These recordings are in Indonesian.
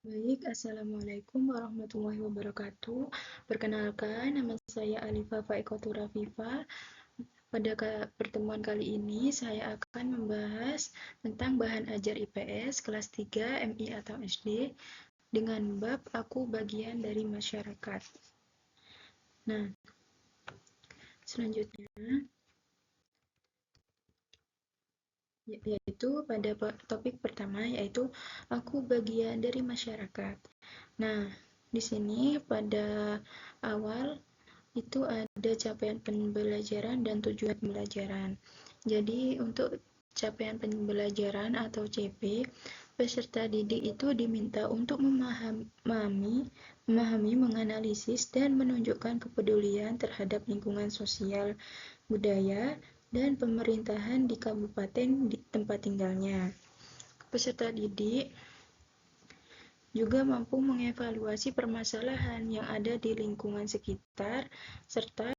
Baik, Assalamualaikum warahmatullahi wabarakatuh. Perkenalkan, nama saya Alifa Faikotur Rafifa. Pada pertemuan kali ini, saya akan membahas tentang bahan ajar IPS kelas 3 MI atau SD dengan bab aku bagian dari masyarakat. Nah, selanjutnya yaitu pada topik pertama yaitu aku bagian dari masyarakat. Nah, di sini pada awal itu ada capaian pembelajaran dan tujuan pembelajaran. Jadi untuk capaian pembelajaran atau CP, peserta didik itu diminta untuk memahami, menganalisis, dan menunjukkan kepedulian terhadap lingkungan sosial, budaya, dan pemerintahan di kabupaten di tempat tinggalnya. Peserta didik juga mampu mengevaluasi permasalahan yang ada di lingkungan sekitar, serta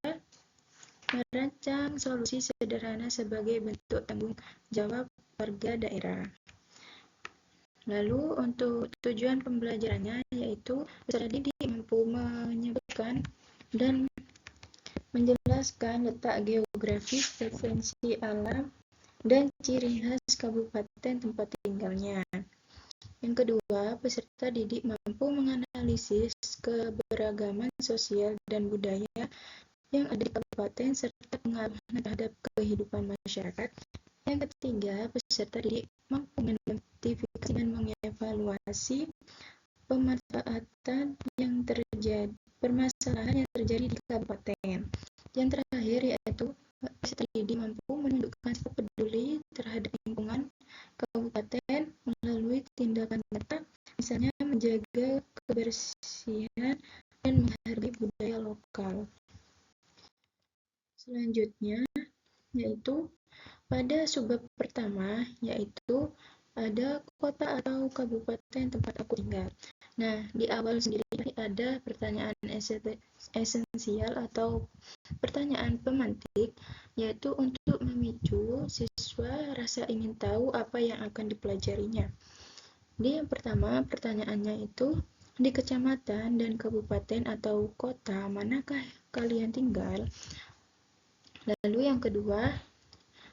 merancang solusi sederhana sebagai bentuk tanggung jawab warga daerah. Lalu untuk tujuan pembelajarannya yaitu peserta didik mampu menyebutkan dan menjelaskan letak geografis, potensi alam, dan ciri khas kabupaten tempat tinggalnya. Yang kedua, peserta didik mampu menganalisis keberagaman sosial dan budaya yang ada di kabupaten serta pengaruhnya terhadap kehidupan masyarakat. Yang ketiga, peserta didik mampu mengidentifikasi dan mengevaluasi permasalahan yang terjadi di kabupaten. Yang terakhir yaitu peserta didik mampu menunjukkan sikap peduli terhadap lingkungan kabupaten melalui tindakan nyata, misalnya menjaga kebersihan dan menghargai budaya lokal. Selanjutnya yaitu pada subbab pertama yaitu ada kota atau kabupaten tempat aku tinggal. Nah, di awal sendiri ada pertanyaan esensial atau pertanyaan pemantik, yaitu untuk memicu siswa rasa ingin tahu apa yang akan dipelajarinya. Jadi yang pertama, pertanyaannya itu, di kecamatan dan kabupaten atau kota manakah kalian tinggal? Lalu yang kedua,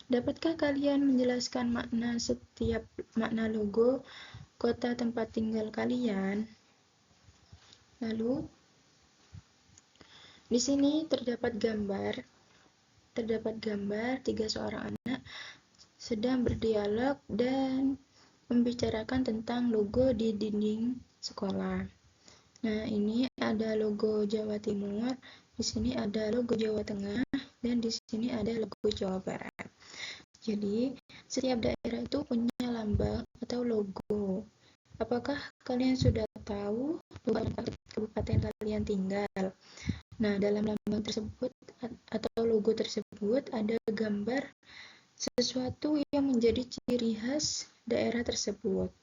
dapatkah kalian menjelaskan setiap makna logo kota tempat tinggal kalian? Lalu di sini terdapat gambar 3 seorang anak sedang berdialog dan membicarakan tentang logo di dinding sekolah. Nah, ini ada logo Jawa Timur, di sini ada logo Jawa Tengah, dan di sini ada logo Jawa Barat. Jadi, setiap daerah itu punya lambang atau logo. Apakah kalian sudah tahu kabupaten kalian tinggal? Nah, dalam lambang tersebut atau logo tersebut ada gambar sesuatu yang menjadi ciri khas daerah tersebut.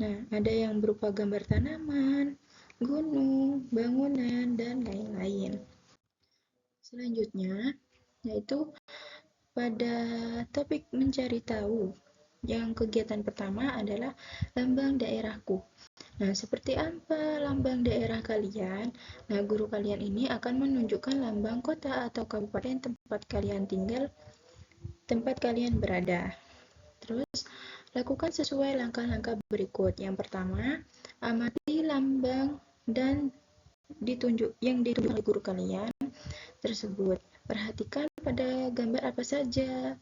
Nah, ada yang berupa gambar tanaman, gunung, bangunan, dan lain-lain. Selanjutnya, yaitu pada topik mencari tahu. Yang kegiatan pertama adalah lambang daerahku. Nah, seperti apa lambang daerah kalian? Nah, guru kalian ini akan menunjukkan lambang kota atau kabupaten tempat kalian tinggal, tempat kalian berada. Terus, lakukan sesuai langkah-langkah berikut. Yang pertama, amati lambang dan yang ditunjuk oleh guru kalian tersebut. Perhatikan pada gambar apa saja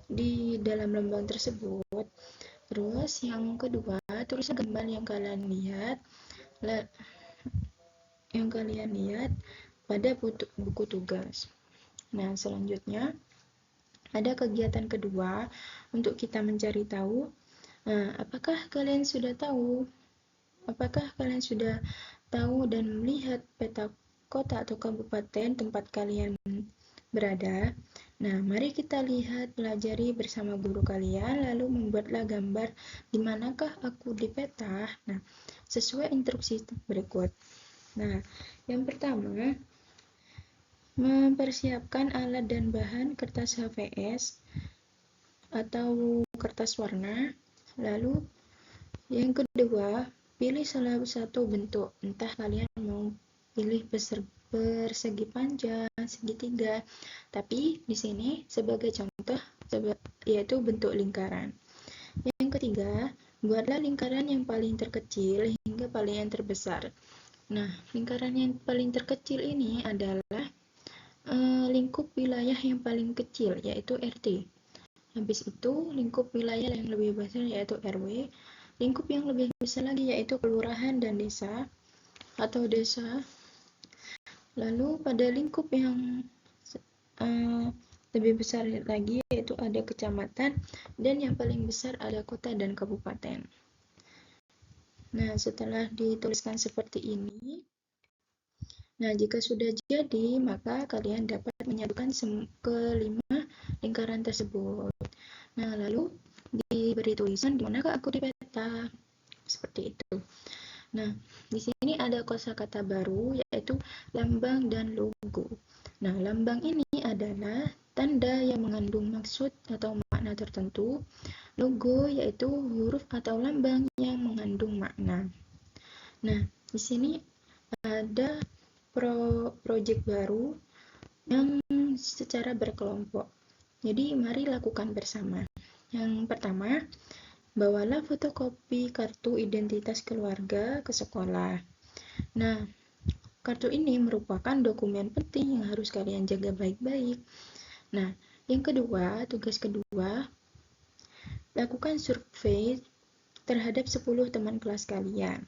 di dalam lambang tersebut. Terus yang kedua, tulis gambar yang kalian lihat pada buku tugas. Nah, selanjutnya ada kegiatan kedua untuk kita mencari tahu. Nah, apakah kalian sudah tahu dan melihat peta kota atau kabupaten tempat kalian berada? Nah, mari kita lihat, pelajari bersama guru kalian, lalu membuatlah gambar di manakah aku di peta. Nah, sesuai instruksi berikut. Nah, yang pertama, mempersiapkan alat dan bahan kertas HVS atau kertas warna. Lalu, yang kedua, pilih salah satu bentuk, entah kalian mau pilih persegi panjang, segitiga, tapi di sini sebagai contoh yaitu bentuk lingkaran. Yang ketiga, buatlah lingkaran yang paling terkecil hingga paling yang terbesar. Nah, lingkaran yang paling terkecil ini adalah lingkup wilayah yang paling kecil, yaitu RT. Habis itu, lingkup wilayah yang lebih besar yaitu RW. Lingkup yang lebih besar lagi yaitu kelurahan dan desa atau desa. Lalu pada lingkup yang lebih besar lagi yaitu ada kecamatan, dan yang paling besar ada kota dan kabupaten. Nah, setelah dituliskan seperti ini, nah jika sudah jadi, maka kalian dapat menyatukan kelima lingkaran tersebut. Nah, lalu diberi tulisan di manakah aku di peta, seperti itu. Nah, di sini ada kosakata baru yaitu lambang dan logo. Nah, lambang ini adalah tanda yang mengandung maksud atau makna tertentu. Logo yaitu huruf atau lambang yang mengandung makna. Nah, di sini ada project baru yang secara berkelompok. Jadi, mari lakukan bersama. Yang pertama, bawalah fotokopi kartu identitas keluarga ke sekolah. Nah, kartu ini merupakan dokumen penting yang harus kalian jaga baik-baik. Nah, yang kedua, tugas kedua, lakukan survei terhadap 10 teman kelas kalian.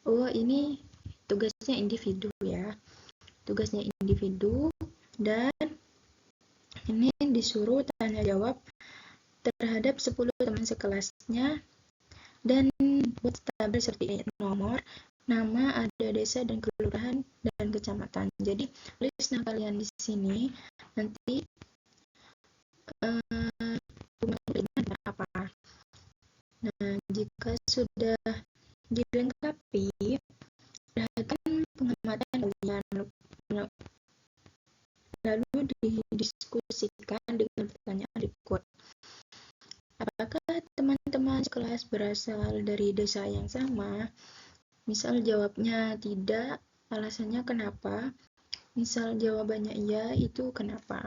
Oh, ini tugasnya individu ya. Tugasnya individu, dan ini disuruh tanya jawab terhadap 10 teman sekelasnya dan buat tabel seperti nomor, nama, ada desa dan kelurahan dan kecamatan. Jadi list kalian di sini nanti apa. Nah, jika sudah dilengkapi, perhatikan pengamatan kalian, lalu didiskusikan dengan pertanyaan berikut. Apakah teman-teman sekelas berasal dari desa yang sama? Misal jawabnya tidak, alasannya kenapa? Misal jawabannya iya, itu kenapa?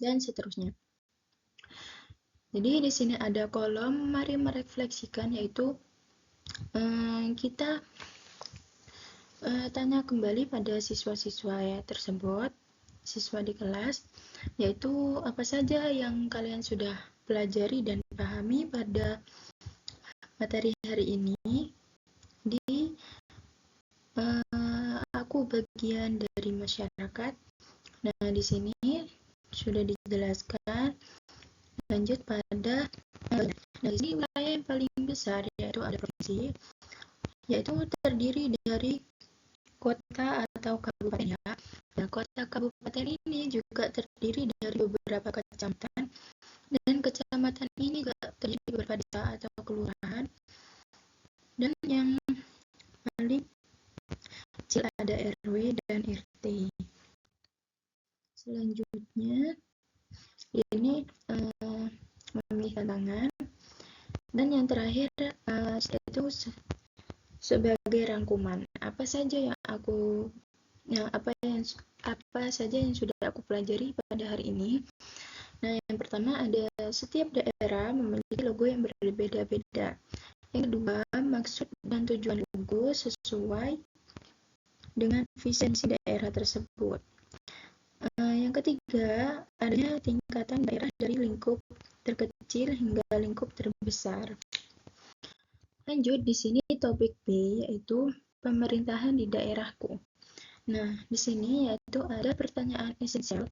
Dan seterusnya. Jadi di sini ada kolom mari merefleksikan, yaitu kita tanya kembali pada siswa-siswa ya tersebut, siswa di kelas, yaitu apa saja yang kalian sudah pelajari dan pahami pada materi hari ini. Di aku bagian dari masyarakat. Nah, di sini sudah dijelaskan. Lanjut pada nah, di sini wilayah yang paling besar yaitu ada provinsi, yaitu terdiri dari kota atau kabupaten ya. Nah, kota kabupaten ini juga terdiri dari beberapa kecamatan, dan kecamatan ini juga terdiri beberapa desa atau kelurahan, dan yang paling kecil ada RW dan RT. Selanjutnya ini memilih tantangan, dan yang terakhir itu sebagai rangkuman apa saja yang apa saja yang sudah aku pelajari pada hari ini. Nah, yang pertama ada setiap daerah memiliki logo yang berbeda-beda. Yang kedua, maksud dan tujuan logo sesuai dengan visi daerah tersebut. Yang ketiga, adanya tingkatan daerah dari lingkup terkecil hingga lingkup terbesar. Lanjut, di sini topik B yaitu pemerintahan di daerahku. Nah, di sini yaitu ada pertanyaan esensial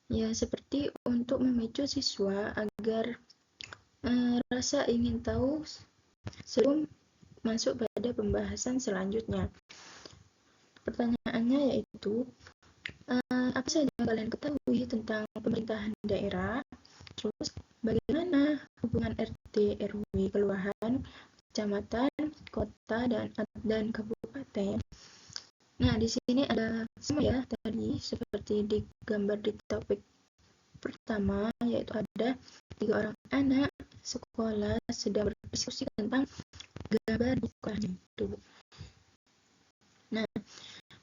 ya, seperti untuk memicu siswa agar rasa ingin tahu sebelum masuk pada pembahasan selanjutnya. Pertanyaannya yaitu apa saja yang kalian ketahui tentang pemerintahan daerah, terus bagaimana hubungan RT, RW, kelurahan, kecamatan, kota, dan kabupaten. Nah, di sini ada semua ya tadi seperti digambar di topik pertama yaitu ada 3 orang anak sekolah sedang berdiskusi tentang gambar di sekolahnya itu. Nah,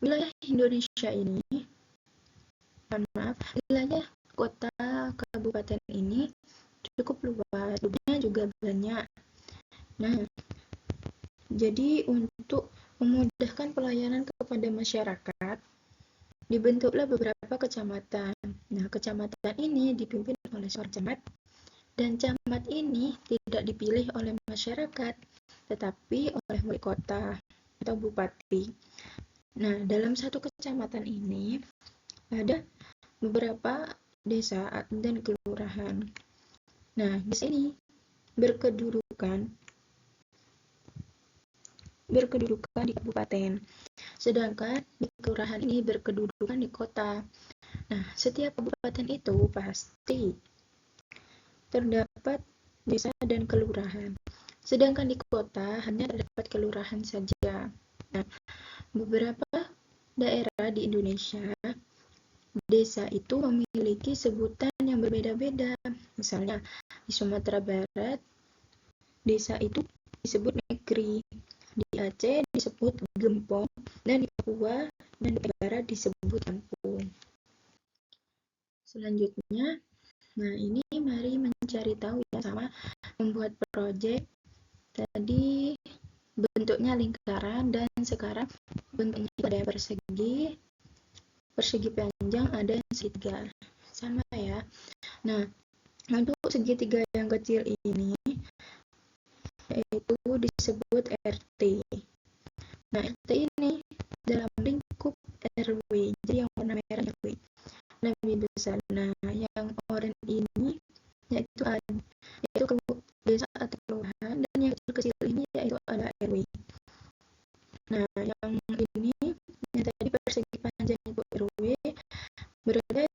wilayah Indonesia ini, wilayah kota kabupaten ini cukup luas, penduduknya juga banyak. Nah, jadi untuk memudahkan pelayanan kepada masyarakat, dibentuklah beberapa kecamatan. Nah, kecamatan ini dipimpin oleh seorang camat, dan camat ini tidak dipilih oleh masyarakat, tetapi oleh wali kota atau bupati. Nah, dalam satu kecamatan ini ada beberapa desa dan kelurahan. Nah, desa ini berkedudukan di kabupaten, sedangkan di kelurahan ini berkedudukan di kota. Nah, setiap kabupaten itu pasti terdapat desa dan kelurahan, sedangkan di kota hanya terdapat kelurahan saja. Nah, beberapa daerah di Indonesia, desa itu memiliki sebutan yang berbeda-beda. Misalnya, di Sumatera Barat, desa itu disebut negeri. Di Aceh disebut gempong, dan di Papua dan di Barat disebut kampung. Selanjutnya, nah ini mari mencari tahu ya sama membuat proyek. Tadi bentuknya lingkaran dan sekarang bentuknya ada persegi panjang, ada yang segitiga. Sama ya. Nah, untuk segitiga yang kecil ini yaitu disebut RT. Nah, RT ini dalam lingkup RW, jadi yang warna merah RW lebih besar. Nah, yang oranye ini yaitu desa atau kelurahan, dan yang kecil-kecil ini yaitu ada RW. Nah, yang ini yang tadi persegi panjang itu RW berada,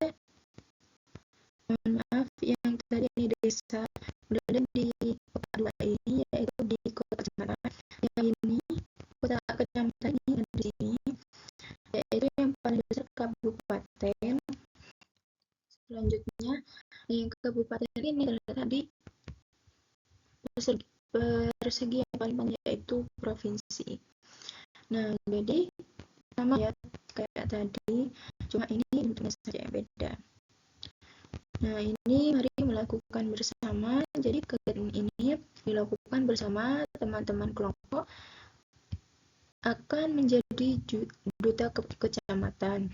mohon maaf, yang tadi ini desa berada di kota 2 ini yaitu di kota kecamatan. Yang ini kota kecamatan ini ada di sini yaitu yang paling besar kabupaten. Selanjutnya, yang kabupaten ini terletak di persegi yang paling panjang yaitu provinsi. Nah, jadi sama ya kayak tadi, cuma ini bentuknya saja yang beda. Nah, ini mari melakukan bersama. Jadi kegiatan ini dilakukan bersama teman-teman kelompok akan menjadi duta kecamatan.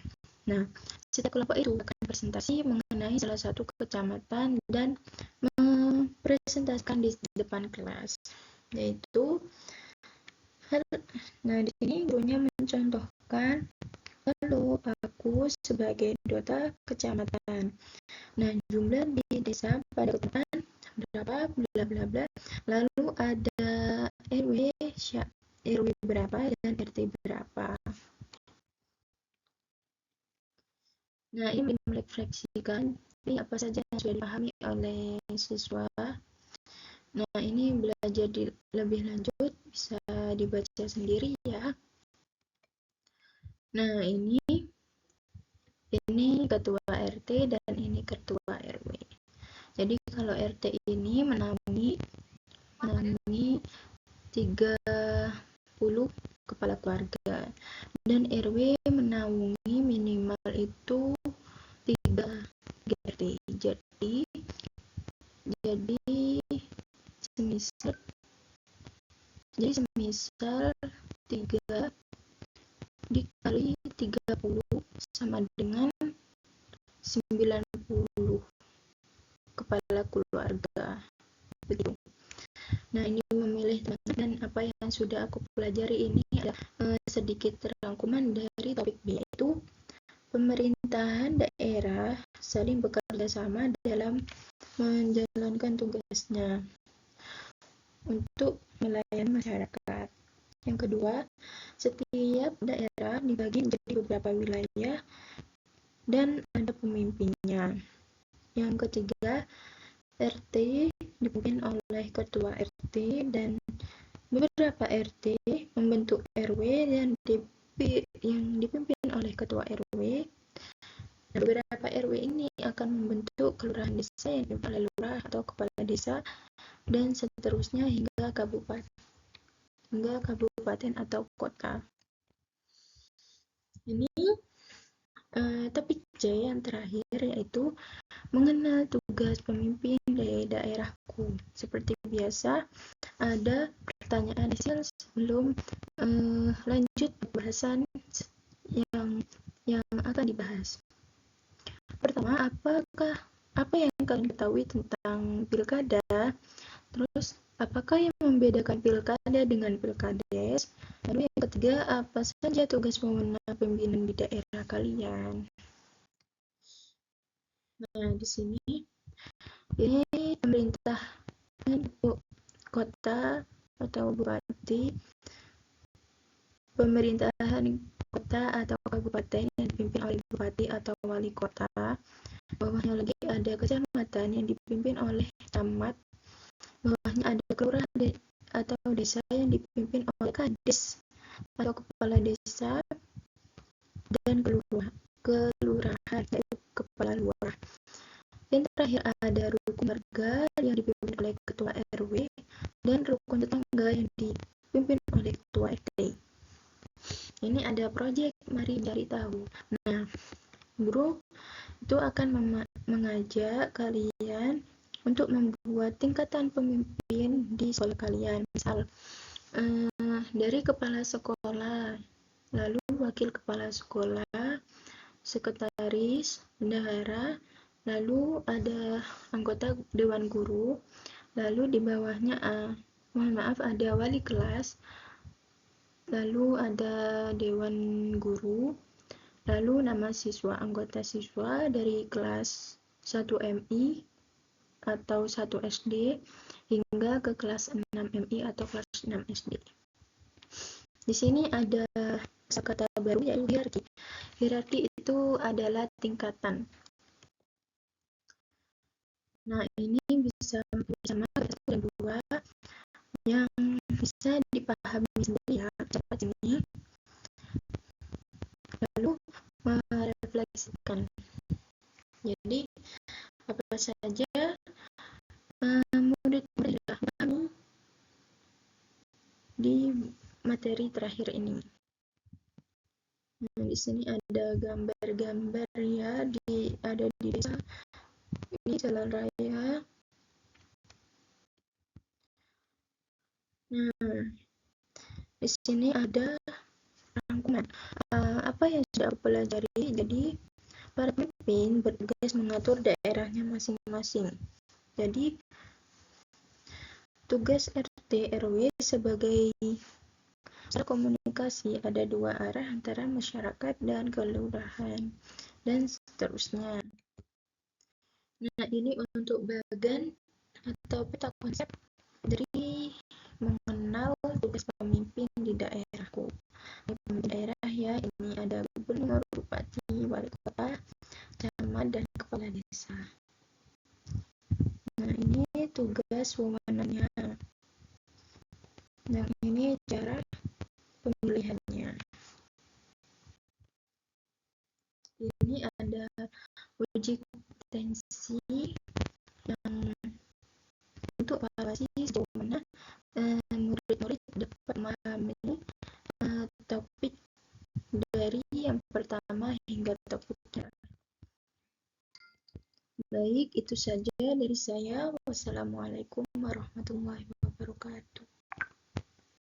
Nah, setiap kelompok itu akan presentasi mengenai salah satu kecamatan dan mempresentasikan di depan kelas. Yaitu, nah di sini gurunya mencontohkan, lalu aku sebagai duta kecamatan. Nah, jumlah di desa pada kecamatan berapa, bla bla bla. Lalu ada RW berapa dan RT berapa. Nah, ini merefleksikan apa saja yang sudah dipahami oleh siswa. Nah, ini belajar lebih lanjut bisa dibaca sendiri ya. Nah, ini ketua RT dan ini ketua RW. Jadi kalau RT ini menaungi 30 kepala keluarga, dan RW menaungi minimal itu 3 RT. Jadi semisal 3 dikali 30 sama dengan 90 kepala keluarga. Begitu. Nah, ini memilih dan apa yang sudah aku pelajari ini ada sedikit rangkuman dari topik B, yaitu pemerintahan daerah saling bekerja sama dalam menjalankan tugasnya untuk melayani masyarakat. Yang kedua, setiap daerah dibagi menjadi beberapa wilayah dan ada pemimpinnya. Yang ketiga, RT dipimpin oleh ketua RT dan beberapa RT membentuk RW yang dipimpin oleh ketua RW. Beberapa RW ini akan membentuk dan seterusnya hingga kabupaten atau kota. Ini topik C yang terakhir, yaitu mengenal tugas pemimpin di daerahku. Seperti biasa, ada pertanyaan hasil sebelum lanjut pembahasan yang akan dibahas. Pertama, apa yang kalian ketahui tentang pilkada? Terus, apakah yang membedakan pilkada dengan pilkades? Lalu yang ketiga, apa saja tugas wewenang pimpinan di daerah kalian? Nah, di sini ini pemerintah kota atau bupati, pemerintahan kota atau kabupaten yang dipimpin oleh bupati atau wali kota. Bawahnya lagi ada kecamatan yang dipimpin oleh camat. Bawahnya ada kelurahan atau desa yang dipimpin oleh kades atau kepala desa, dan kelurahan yaitu kepala lurah. Dan terakhir ada rukun warga yang dipimpin oleh ketua RW dan rukun tetangga yang dipimpin oleh ketua RT. Ini ada proyek, mari cari tahu. Nah, guru itu akan mengajak kalian untuk membuat tingkatan pemimpin di sekolah kalian. Misal dari kepala sekolah, lalu wakil kepala sekolah, sekretaris, bendahara, lalu ada anggota dewan guru, lalu di bawahnya ada wali kelas, lalu ada dewan guru, lalu nama siswa, anggota siswa dari kelas 1 MI atau 1 SD hingga ke kelas 6 MI atau kelas 6 SD. Di sini ada kata baru, yaitu hierarki. Hierarki itu adalah tingkatan. Nah, ini bisa bersama dan dua yang bisa dipahami sendiri ya, cepat ini. Lalu merefleksikan. Jadi apa saja murid-murid pahami di materi terakhir ini. Nah, di sini ada gambar-gambar ya, ada di desa. Ini jalan raya. Nah, di sini ada rangkuman apa yang sudah aku pelajari. Jadi para pemimpin bertugas mengatur daerahnya masing-masing. Jadi tugas RT RW sebagai komunikasi, ada dua arah antara masyarakat dan kelurahan dan seterusnya. Nah, ini untuk bagan atau peta konsep dari mengenal tugas pemimpin di daerahku. Pemimpin daerah ya, ini ada gubernur, bupati, wali kota, camat, dan kepala desa. Nah, ini tugas wewenangnya. Yang ini cara pemilihannya. Ini ada uji kompetensi yang untuk evaluasi sejauh mana murid-murid dapat memahami topik dari yang pertama hingga topiknya. Baik, itu saja dari saya. Wassalamualaikum warahmatullahi wabarakatuh.